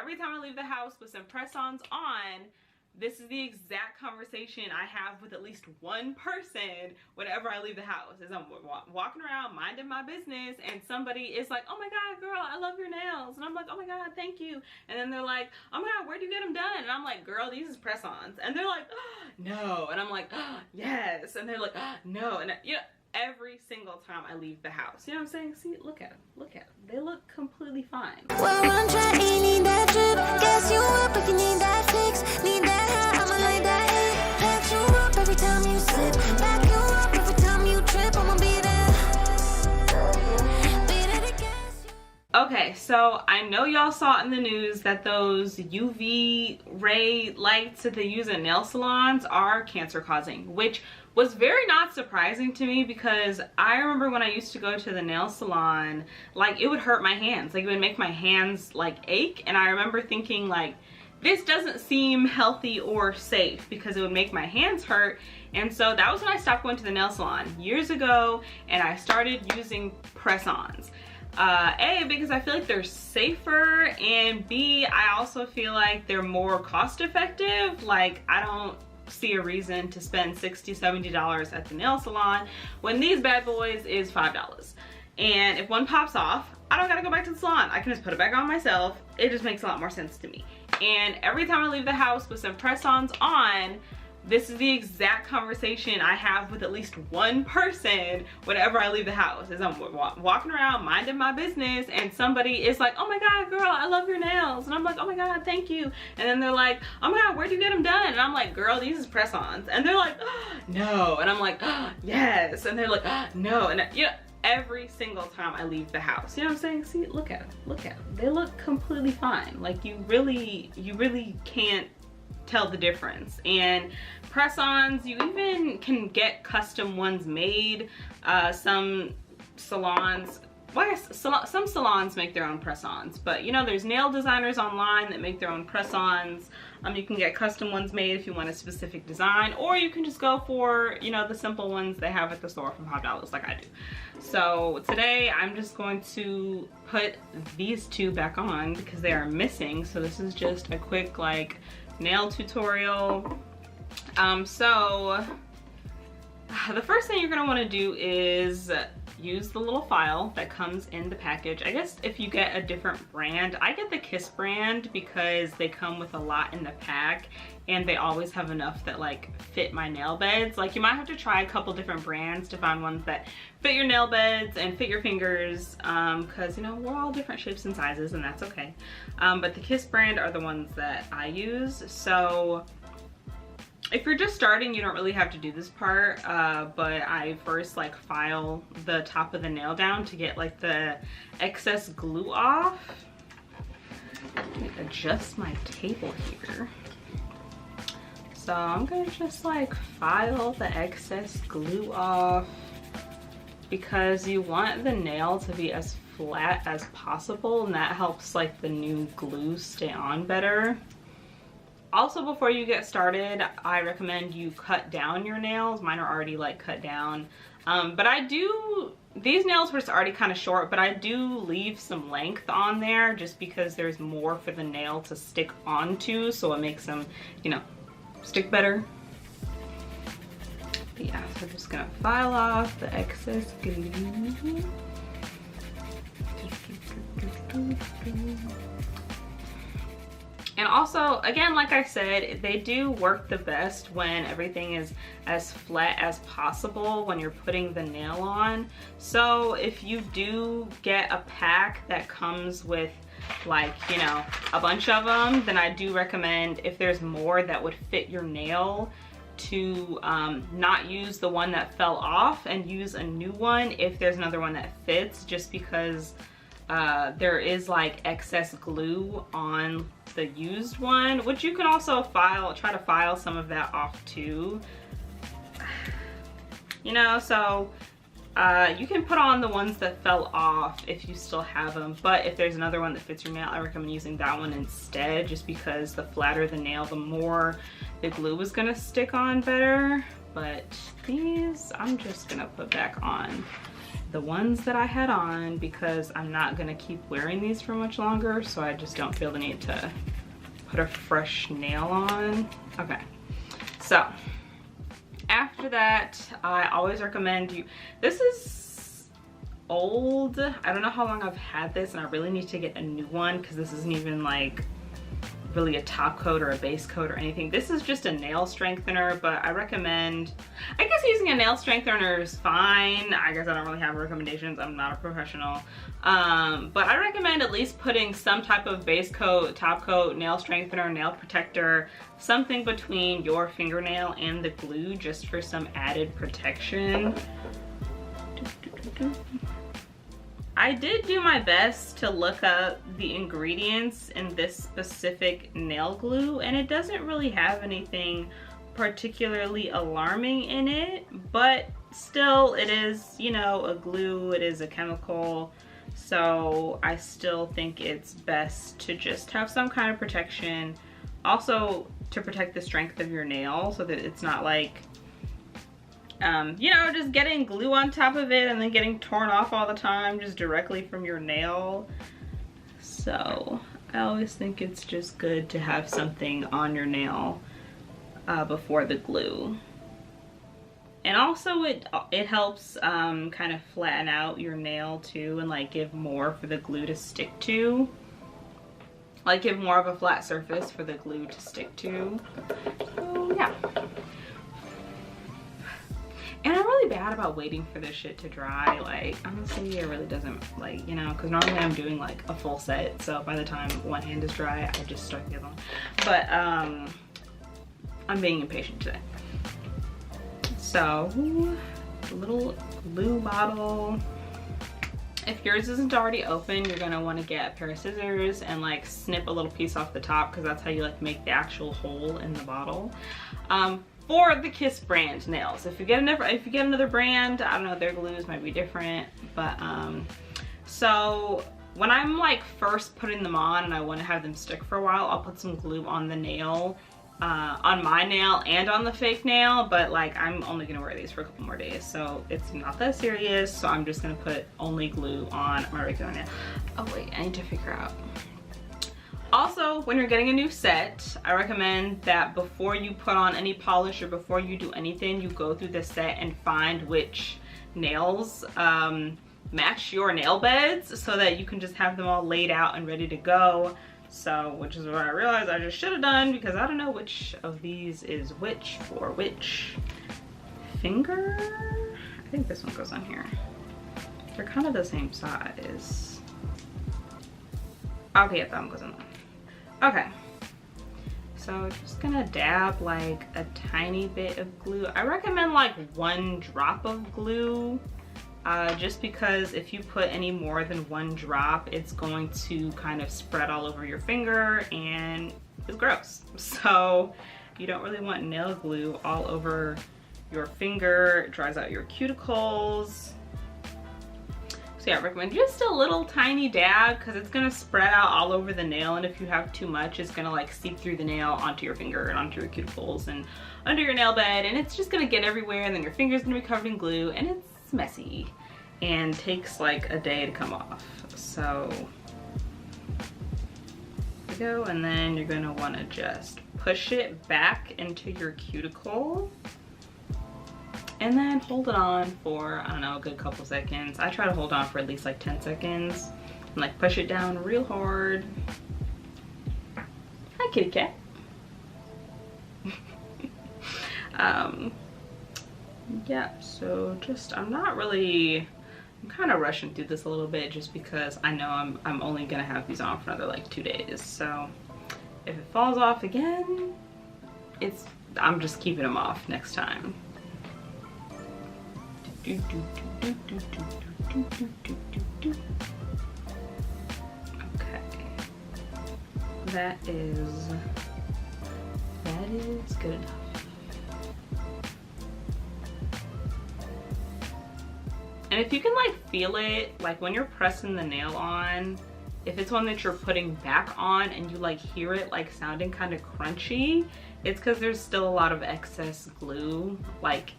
every time I leave the house with some press-ons on, this is the exact conversation I have with at least one person whenever I leave the house. Is I'm walking around minding my business and somebody is like, oh my god girl, I love your nails, and I'm like, oh my god, thank you. And then they're like, oh my god, where'd you get them done? And I'm like, girl, these is press-ons. And they're like, oh, no. And I'm like, oh, yes. And they're like, oh, no. And you know, every single time I leave the house, you know what I'm saying? See, look at them, look at them, they look completely fine. Well, I'm trying, need that drip. Gas you up if you need that fix. Need that high, I'ma like that hit. Back you up every time you slip. Back you up every time you trip. I'ma be there. Be there to gas you. Okay, so I know y'all saw in the news that those UV ray lights that they use in nail salons are cancer causing, which was very not surprising to me because I remember when I used to go to the nail salon, like it would hurt my hands, like it would make my hands like ache, and I remember thinking like, this doesn't seem healthy or safe because it would make my hands hurt. And so that was when I stopped going to the nail salon years ago and I started using press-ons. A, because I feel like they're safer, and B, I also feel like they're more cost effective. Like I don't see a reason to spend $60–70 at the nail salon when these bad boys is $5. And if one pops off, I don't gotta go back to the salon. I can just put it back on myself. It just makes a lot more sense to me. And every time I leave the house with some press-ons on, this is the exact conversation I have with at least one person whenever I leave the house. Is I'm walking around minding my business and somebody is like, oh my god girl, I love your nails. And I'm like, oh my god, thank you. And then they're like, oh my god, where'd you get them done? And I'm like, girl, these is press-ons. And they're like, oh, no. And I'm like, oh, yes. And they're like, oh, no. And you know, every single time I leave the house, you know what I'm saying? See, look at them, look at them, they look completely fine. Like you really can't tell the difference. And press-ons, you even can get custom ones made. Some salons, well, I guess some salons make their own press-ons, but you know, there's nail designers online that make their own press-ons. You can get custom ones made if you want a specific design, or you can just go for, you know, the simple ones they have at the store for $5 like I do. So today I'm just going to put these two back on because they are missing. So this is just a quick like nail tutorial. So the first thing you're gonna want to do is use the little file that comes in the package. I guess if you get a different brand, I get the Kiss brand because they come with a lot in the pack and they always have enough that like fit my nail beds. Like you might have to try a couple different brands to find ones that fit your nail beds and fit your fingers, because you know, we're all different shapes and sizes and that's okay. But the Kiss brand are the ones that I use. So if you're just starting, you don't really have to do this part, but I first like file the top of the nail down to get like the excess glue off. Let me adjust my table here. So I'm gonna just like file the excess glue off because you want the nail to be as flat as possible, and that helps like the new glue stay on better. Also, before you get started, I recommend you cut down your nails. Mine are already like cut down, but I do, these nails were already kind of short, but I do leave some length on there just because there's more for the nail to stick onto, so it makes them, you know, stick better. But yeah, so we're just gonna file off the excess glue. And also, again, like I said, they do work the best when everything is as flat as possible when you're putting the nail on. So if you do get a pack that comes with like, you know, a bunch of them, then I do recommend, if there's more that would fit your nail, to not use the one that fell off and use a new one if there's another one that fits, just because there is like excess glue on the used one, which you can also try to file some of that off too, you know. So you can put on the ones that fell off if you still have them, but if there's another one that fits your nail, I recommend using that one instead, just because the flatter the nail, the more the glue is gonna stick on better. But these I'm just gonna put back on the ones that I had on because I'm not gonna keep wearing these for much longer, so I just don't feel the need to put a fresh nail on. Okay, so after that, I always recommend you, this is old. I don't know how long I've had this, and I really need to get a new one because this isn't even like really a top coat or a base coat or anything. This is just a nail strengthener, but I recommend, I guess using a nail strengthener is fine. I guess I don't really have recommendations. I'm not a professional. But I recommend at least putting some type of base coat, top coat, nail strengthener, nail protector, something between your fingernail and the glue just for some added protection. I did do my best to look up the ingredients in this specific nail glue, and it doesn't really have anything particularly alarming in it, but still it is, you know, a glue, it is a chemical, so I still think it's best to just have some kind of protection. Also to protect the strength of your nail so that it's not like you know, just getting glue on top of it and then getting torn off all the time just directly from your nail. So I always think it's just good to have something on your nail before the glue. And also it helps kind of flatten out your nail too, and like give more for the glue to stick to. Like give more of a flat surface for the glue to stick to. So yeah. And I'm really bad about waiting for this shit to dry. Like, honestly, it really doesn't, like, you know, because normally I'm doing like a full set. So by the time one hand is dry, I just start the other one. But I'm being impatient today. So, little glue bottle. If yours isn't already open, you're gonna want to get a pair of scissors and like snip a little piece off the top, because that's how you like make the actual hole in the bottle. For the Kiss brand nails, if you get another brand, I don't know, their glues might be different, but so when I'm like first putting them on and I want to have them stick for a while, I'll put some glue on the nail, on my nail and on the fake nail, but like I'm only gonna wear these for a couple more days, so it's not that serious. So I'm just gonna put only glue on my regular nail. Oh wait, I need to figure out. Also, when you're getting a new set, I recommend that before you put on any polish or before you do anything, you go through the set and find which nails match your nail beds so that you can just have them all laid out and ready to go. So, which is what I realized I just should have done, because I don't know which of these is which for which finger. I think this one goes on here. They're kind of the same size. Okay, yeah, that one goes on there. Okay, so just gonna dab like a tiny bit of glue. I recommend like 1 drop of glue, just because if you put any more than 1 drop, it's going to kind of spread all over your finger and it's gross. So you don't really want nail glue all over your finger. It dries out your cuticles. So yeah, I recommend just a little tiny dab, because it's gonna spread out all over the nail, and if you have too much, it's gonna like seep through the nail onto your finger and onto your cuticles and under your nail bed, and it's just gonna get everywhere, and then your finger's gonna be covered in glue, and it's messy and takes like a day to come off. So there you go, and then you're gonna wanna just push it back into your cuticle. And then hold it on for, I don't know, a good couple seconds. I try to hold on for at least like 10 seconds. And like push it down real hard. Hi, kitty cat. Yeah, so just, I'm kind of rushing through this a little bit just because I know I'm only gonna have these on for another like 2 days. So if it falls off again, I'm just keeping them off next time. Okay, that is good enough. And if you can like feel it, like when you're pressing the nail on, if it's one that you're putting back on and you like hear it like sounding kind of crunchy, it's because there's still a lot of excess glue like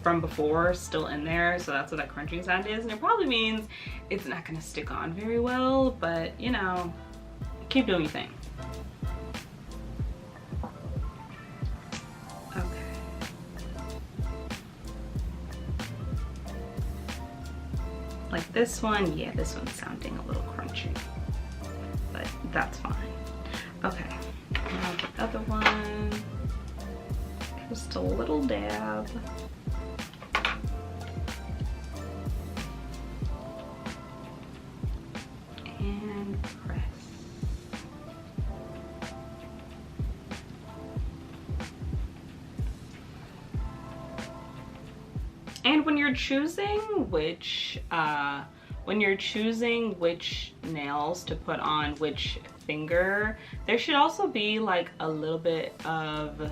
from before still in there, so that's what that crunching sound is, and it probably means it's not gonna stick on very well, but you know, keep doing your thing. Okay. Like this one, yeah, this one's sounding a little crunchy, but that's fine. Okay, now the other one, just a little dab. And press. And when you're choosing which nails to put on which finger, there should also be like a little bit of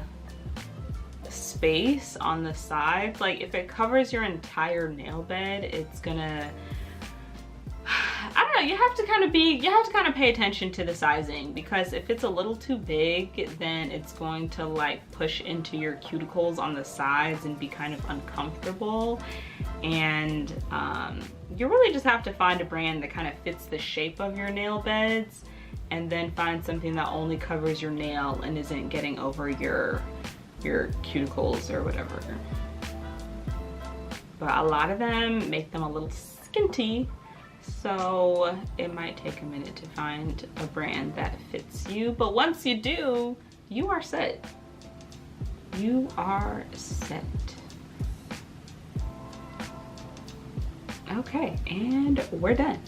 space on the sides. Like if it covers your entire nail bed, it's gonna, I don't know, you have to kind of pay attention to the sizing, because if it's a little too big, then it's going to like push into your cuticles on the sides and be kind of uncomfortable. And you really just have to find a brand that kind of fits the shape of your nail beds, and then find something that only covers your nail and isn't getting over your cuticles or whatever. But a lot of them make them a little skinty, so it might take a minute to find a brand that fits you. But once you do, you are set. You are set. Okay, and we're done.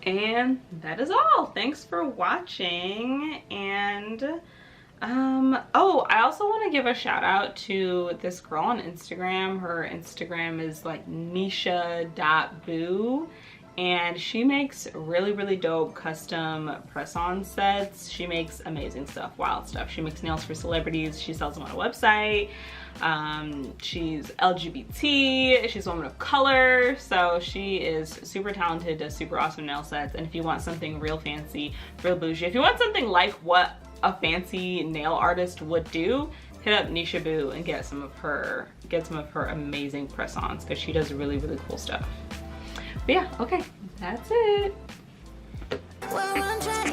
And that is all. Thanks for watching. And oh, I also want to give a shout out to this girl on Instagram. Her Instagram is like nisha.boo, and she makes really dope custom press-on sets. She makes amazing stuff, wild stuff. She makes nails for celebrities. She sells them on a website. She's LGBT, she's a woman of color, so she is super talented, does super awesome nail sets. And if you want something real fancy, real bougie, if you want something like what a fancy nail artist would do, hit up Nisha Boo and get some of her amazing press-ons, because she does really cool stuff. But yeah, okay, that's it. We're on track.